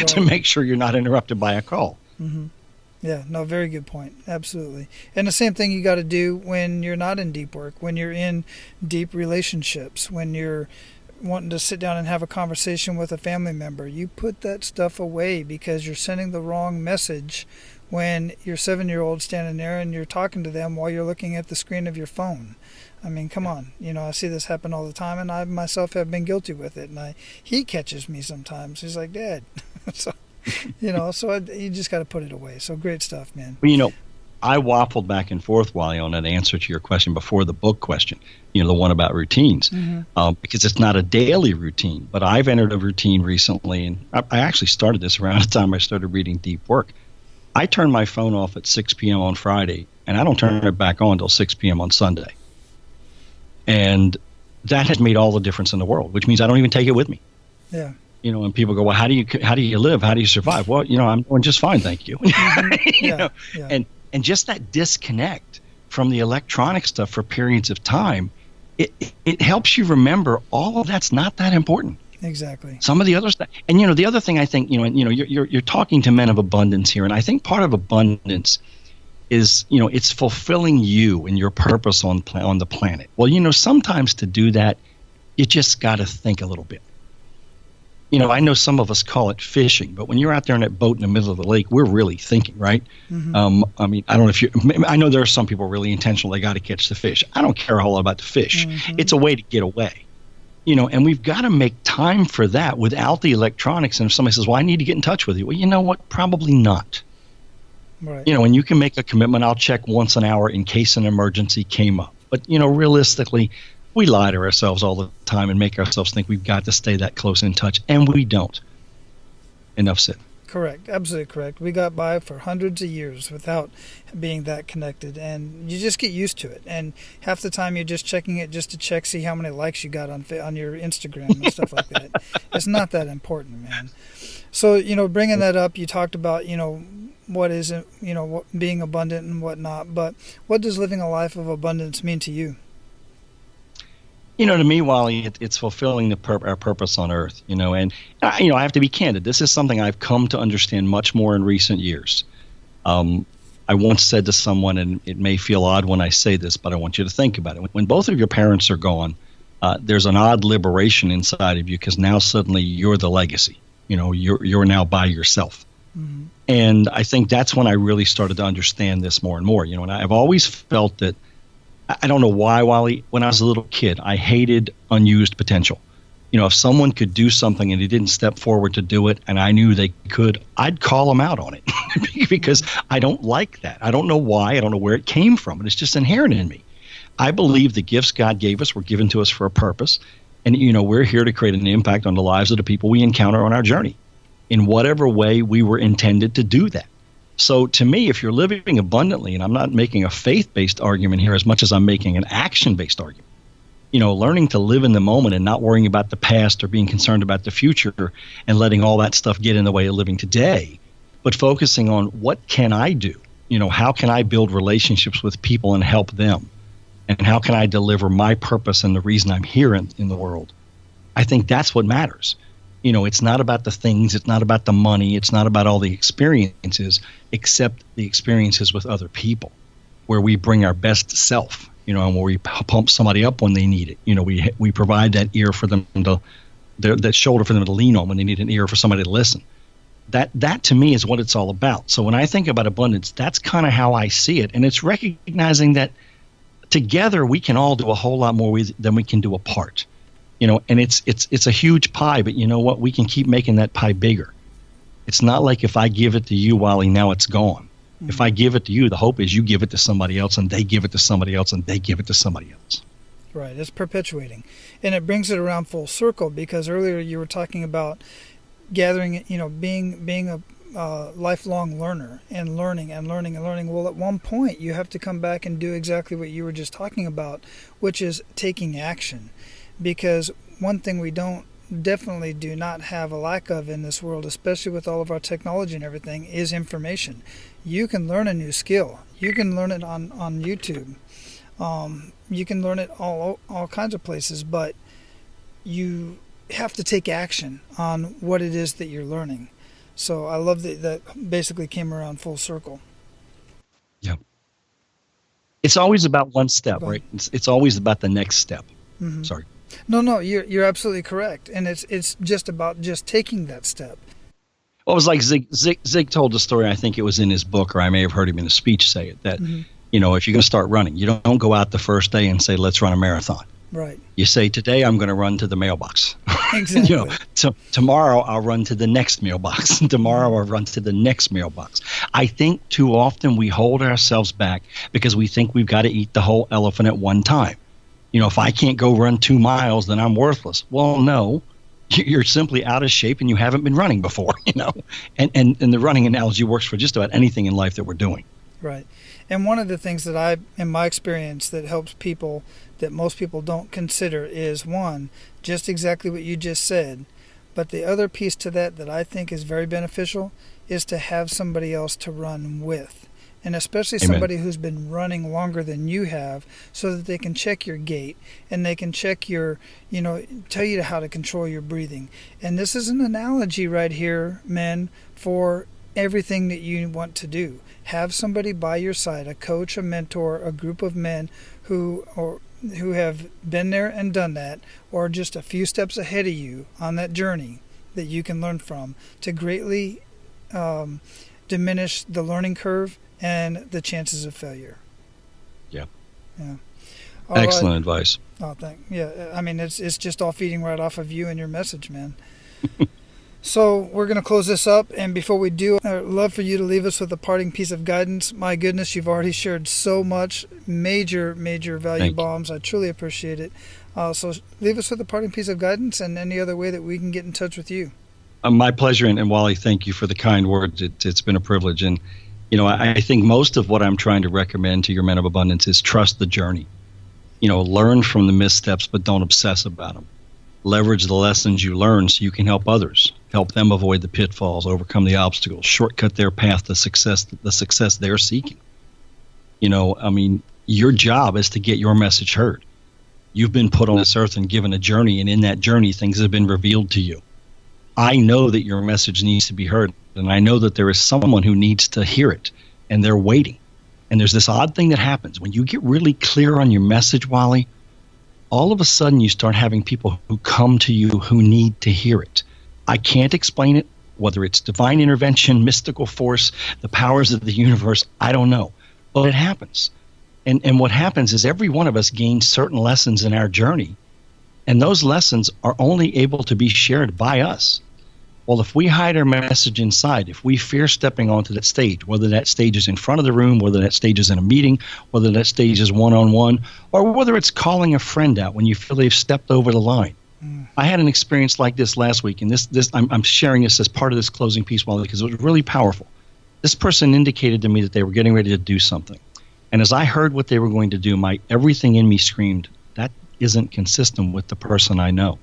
to make sure you're not interrupted by a call. Mm-hmm. Yeah, no, very good point. Absolutely. And the same thing you got to do when you're not in deep work, when you're in deep relationships, when you're wanting to sit down and have a conversation with a family member. You put that stuff away because you're sending the wrong message when your 7-year-old standing there and you're talking to them while you're looking at the screen of your phone. I mean, come on. I see this happen all the time, and I myself have been guilty with it. And he catches me sometimes. He's like, Dad. So, you just got to put it away. So great stuff, man. Well, I waffled back and forth, Wally, on an answer to your question before the book question, the one about routines, because it's not a daily routine. But I've entered a routine recently, and I actually started this around the time I started reading Deep Work. I turn my phone off at 6 p.m. on Friday, and I don't turn it back on until 6 p.m. on Sunday. And that has made all the difference in the world, which means I don't even take it with me. Yeah. And people go, well, how do you live? How do you survive? Well, I'm doing just fine, thank you. Mm-hmm. Yeah. And just that disconnect from the electronic stuff for periods of time, it helps you remember all of that's not that important. Exactly. Some of the other stuff, and the other thing I think, you're talking to men of abundance here, and I think part of abundance is, it's fulfilling you and your purpose on the planet. Well, sometimes to do that, you just got to think a little bit. I know some of us call it fishing, but when you're out there in that boat in the middle of the lake, we're really thinking, right? Mm-hmm. I don't know I know there are some people really intentional. They got to catch the fish. I don't care a whole lot about the fish. Mm-hmm. It's a way to get away. And we've got to make time for that without the electronics. And if somebody says, well, I need to get in touch with you. Well, you know what? Probably not. Right. And you can make a commitment. I'll check once an hour in case an emergency came up. But, realistically, we lie to ourselves all the time and make ourselves think we've got to stay that close in touch. And we don't. Enough said. Correct. Absolutely correct. We got by for hundreds of years without being that connected, and you just get used to it. And half the time you're just checking it just to see how many likes you got on your Instagram and stuff like that. It's not that important, man. So, bringing that up, you talked about, what is it, being abundant and whatnot, but what does living a life of abundance mean to you? To me, Wally, it's fulfilling our purpose on Earth, and, I have to be candid. This is something I've come to understand much more in recent years. I once said to someone, and it may feel odd when I say this, but I want you to think about it. When both of your parents are gone, there's an odd liberation inside of you because now suddenly you're the legacy. You're now by yourself. Mm-hmm. And I think that's when I really started to understand this more and more. And I've always felt that, I don't know why, Wally, when I was a little kid, I hated unused potential. If someone could do something and they didn't step forward to do it and I knew they could, I'd call them out on it because I don't like that. I don't know why. I don't know where it came from, but it's just inherent in me. I believe the gifts God gave us were given to us for a purpose. And, we're here to create an impact on the lives of the people we encounter on our journey in whatever way we were intended to do that. So to me, if you're living abundantly, and I'm not making a faith-based argument here as much as I'm making an action-based argument, learning to live in the moment and not worrying about the past or being concerned about the future and letting all that stuff get in the way of living today, but focusing on what can I do? How can I build relationships with people and help them? And how can I deliver my purpose and the reason I'm here in the world? I think that's what matters. It's not about the things, it's not about the money, it's not about all the experiences, except the experiences with other people, where we bring our best self, and where we pump somebody up when they need it. We provide that ear for them that shoulder for them to lean on when they need an ear for somebody to listen. That to me is what it's all about. So when I think about abundance, that's kind of how I see it. And it's recognizing that together we can all do a whole lot more than we can do apart. And it's a huge pie, but you know what? We can keep making that pie bigger. It's not like if I give it to you, Wally, now it's gone. Mm-hmm. If I give it to you, the hope is you give it to somebody else, and they give it to somebody else, and they give it to somebody else. Right. It's perpetuating. And it brings it around full circle, because earlier you were talking about gathering, being a lifelong learner and learning and learning and learning. Well, at one point you have to come back and do exactly what you were just talking about, which is taking action. Because one thing we definitely do not have a lack of in this world, especially with all of our technology and everything, is information. You can learn a new skill. You can learn it on YouTube. You can learn it all kinds of places, but you have to take action on what it is that you're learning. So I love that basically came around full circle. Yeah. It's always about one step, right? It's always about the next step. Mm-hmm. Sorry. No, you're absolutely correct, and it's just about just taking that step. Well, it was like Zig told the story. I think it was in his book, or I may have heard him in a speech say it. That if you're going to start running, you don't go out the first day and say, "Let's run a marathon." Right. You say, "Today I'm going to run to the mailbox." Exactly. Tomorrow I'll run to the next mailbox. Tomorrow I'll run to the next mailbox. I think too often we hold ourselves back because we think we've got to eat the whole elephant at one time. If I can't go run 2 miles, then I'm worthless. Well, no, you're simply out of shape and you haven't been running before, and the running analogy works for just about anything in life that we're doing. Right. And one of the things that in my experience, that helps people that most people don't consider is, one, just exactly what you just said. But the other piece to that I think is very beneficial is to have somebody else to run with. and especially Amen. somebody who's been running longer than you have, so that they can check your gait and they can check your, tell you how to control your breathing. And this is an analogy right here, men, for everything that you want to do. Have somebody by your side, a coach, a mentor, a group of men who have been there and done that, or just a few steps ahead of you on that journey that you can learn from, to greatly diminish the learning curve and the chances of failure. Yeah. All Excellent right. advice. Oh, yeah. I mean, it's just all feeding right off of you and your message, man. So we're going to close this up, and before we do, I'd love for you to leave us with a parting piece of guidance. My goodness, you've already shared so much major value bombs. I truly appreciate it. So leave us with a parting piece of guidance and any other way that we can get in touch with you. My pleasure, and Wally, thank you for the kind words. It's been a privilege, and I think most of what I'm trying to recommend to your men of abundance is trust the journey. Learn from the missteps, but don't obsess about them. Leverage the lessons you learn so you can help others, help them avoid the pitfalls, overcome the obstacles, shortcut their path to success, the success they're seeking. Your job is to get your message heard. You've been put on this earth and given a journey, and in that journey, things have been revealed to you. I know that your message needs to be heard, and I know that there is someone who needs to hear it, and they're waiting. And there's this odd thing that happens. When you get really clear on your message, Wally, all of a sudden you start having people who come to you who need to hear it. I can't explain it, whether it's divine intervention, mystical force, the powers of the universe, I don't know. But it happens. And what happens is every one of us gains certain lessons in our journey, and those lessons are only able to be shared by us. Well, if we hide our message inside, if we fear stepping onto that stage, whether that stage is in front of the room, whether that stage is in a meeting, whether that stage is one-on-one, or whether it's calling a friend out when you feel they've stepped over the line. I had an experience like this last week, and I'm sharing this as part of this closing piece, Wally, because it was really powerful. This person indicated to me that they were getting ready to do something. And as I heard what they were going to do, everything in me screamed, that isn't consistent with the person I know.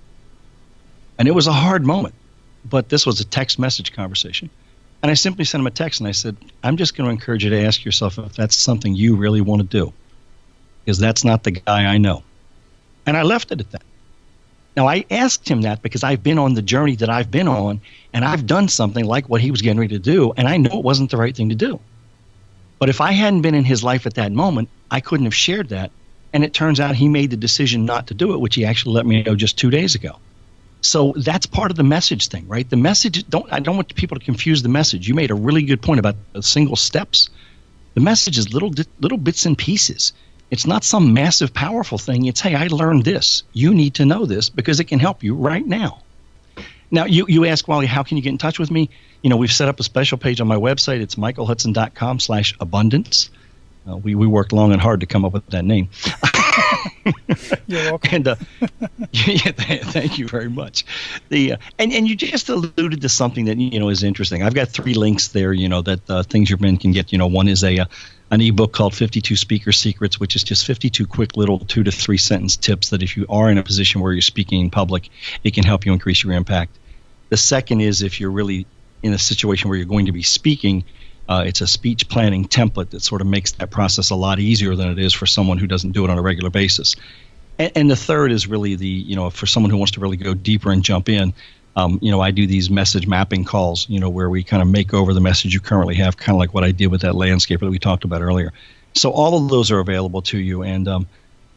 And it was a hard moment. But this was a text message conversation. And I simply sent him a text and I said, I'm just going to encourage you to ask yourself if that's something you really want to do, because that's not the guy I know. And I left it at that. Now, I asked him that because I've been on the journey that I've been on, and I've done something like what he was getting ready to do, and I know it wasn't the right thing to do. But if I hadn't been in his life at that moment, I couldn't have shared that. And it turns out he made the decision not to do it, which he actually let me know just 2 days ago. So that's part of the message thing, right? The message, I don't want people to confuse the message. You made a really good point about the single steps. The message is little bits and pieces. It's not some massive, powerful thing. It's, hey, I learned this. You need to know this because it can help you right now. Now, you ask, Wally, how can you get in touch with me? We've set up a special page on my website. It's michaelhudson.com/abundance. We worked long and hard to come up with that name. You're welcome. And thank you very much. And you just alluded to something that is interesting. I've got 3 links there. That things your men can get. One is an ebook called 52 Speaker Secrets, which is just 52 quick little 2 to 3 sentence tips that if you are in a position where you're speaking in public, it can help you increase your impact. The second is if you're really in a situation where you're going to be speaking. It's a speech planning template that sort of makes that process a lot easier than it is for someone who doesn't do it on a regular basis. And the third is really for someone who wants to really go deeper and jump in, I do these message mapping calls, where we kind of make over the message you currently have, kind of like what I did with that landscaper that we talked about earlier. So all of those are available to you. And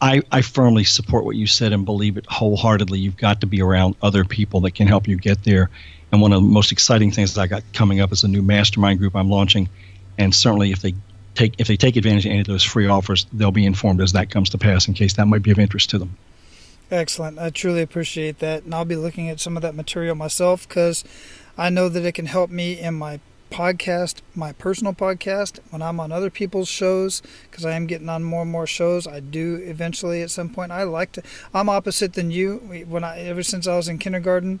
I firmly support what you said and believe it wholeheartedly. You've got to be around other people that can help you get there. And one of the most exciting things that I got coming up is a new mastermind group I'm launching. And certainly if they take advantage of any of those free offers, they'll be informed as that comes to pass in case that might be of interest to them. Excellent. I truly appreciate that. And I'll be looking at some of that material myself because I know that it can help me in my podcast, my personal podcast, when I'm on other people's shows, because I am getting on more and more shows. I do eventually at some point. I'm opposite than you. Ever since I was in kindergarten,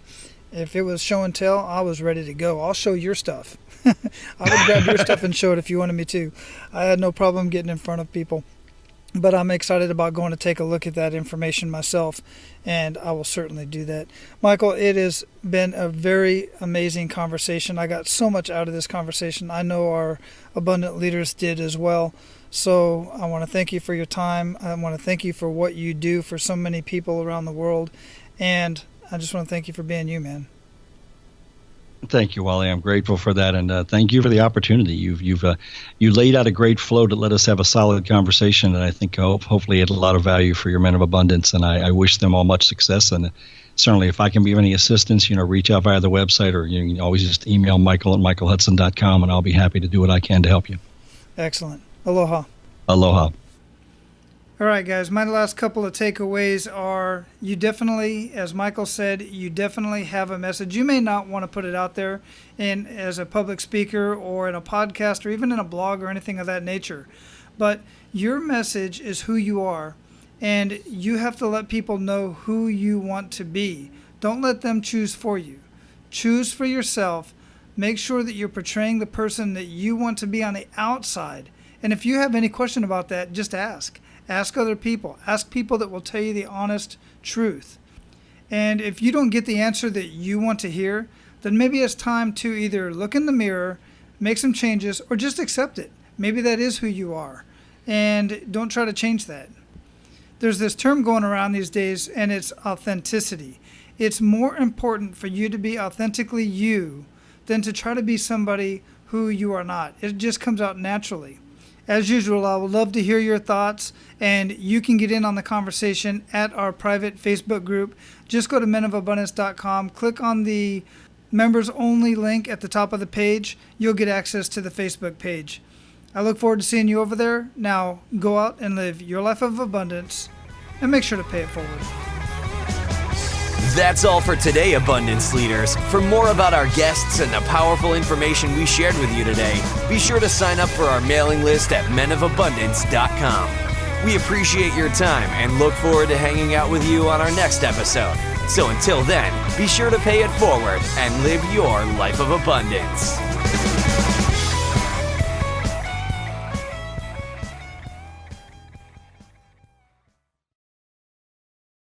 if it was show and tell, I was ready to go. I'll show your stuff. I would grab your stuff and show it if you wanted me to. I had no problem getting in front of people. but I'm excited about going to take a look at that information myself, and I will certainly do that. Michael, it has been a very amazing conversation. I got so much out of this conversation. I know our abundant leaders did as well. So I want to thank you for your time. I want to thank you for what you do for so many people around the world, and I just want to thank you for being you, man. Thank you, Wally. I'm grateful for that, and thank you for the opportunity. You laid out a great flow to let us have a solid conversation, and I think hopefully add a lot of value for your Men of Abundance. And I wish them all much success. And certainly, if I can be of any assistance, reach out via the website, or you can always just email Michael@michaelhudson.com, and I'll be happy to do what I can to help you. Excellent. Aloha. Aloha. All right, guys, my last couple of takeaways are you definitely, as Michael said, you definitely have a message. You may not want to put it out there as a public speaker or in a podcast or even in a blog or anything of that nature, but your message is who you are, and you have to let people know who you want to be. Don't let them choose for you. Choose for yourself. Make sure that you're portraying the person that you want to be on the outside. And if you have any question about that, just ask. Ask other people. Ask people that will tell you the honest truth. And if you don't get the answer that you want to hear, then maybe it's time to either look in the mirror, make some changes, or just accept it. Maybe that is who you are. And don't try to change that. There's this term going around these days, and it's authenticity. It's more important for you to be authentically you than to try to be somebody who you are not. It just comes out naturally. As usual, I would love to hear your thoughts, and you can get in on the conversation at our private Facebook group. Just go to menofabundance.com, click on the members only link at the top of the page. You'll get access to the Facebook page. I look forward to seeing you over there. Now, go out and live your life of abundance, and make sure to pay it forward. That's all for today, Abundance Leaders. For more about our guests and the powerful information we shared with you today, be sure to sign up for our mailing list at menofabundance.com. We appreciate your time and look forward to hanging out with you on our next episode. So until then, be sure to pay it forward and live your life of abundance.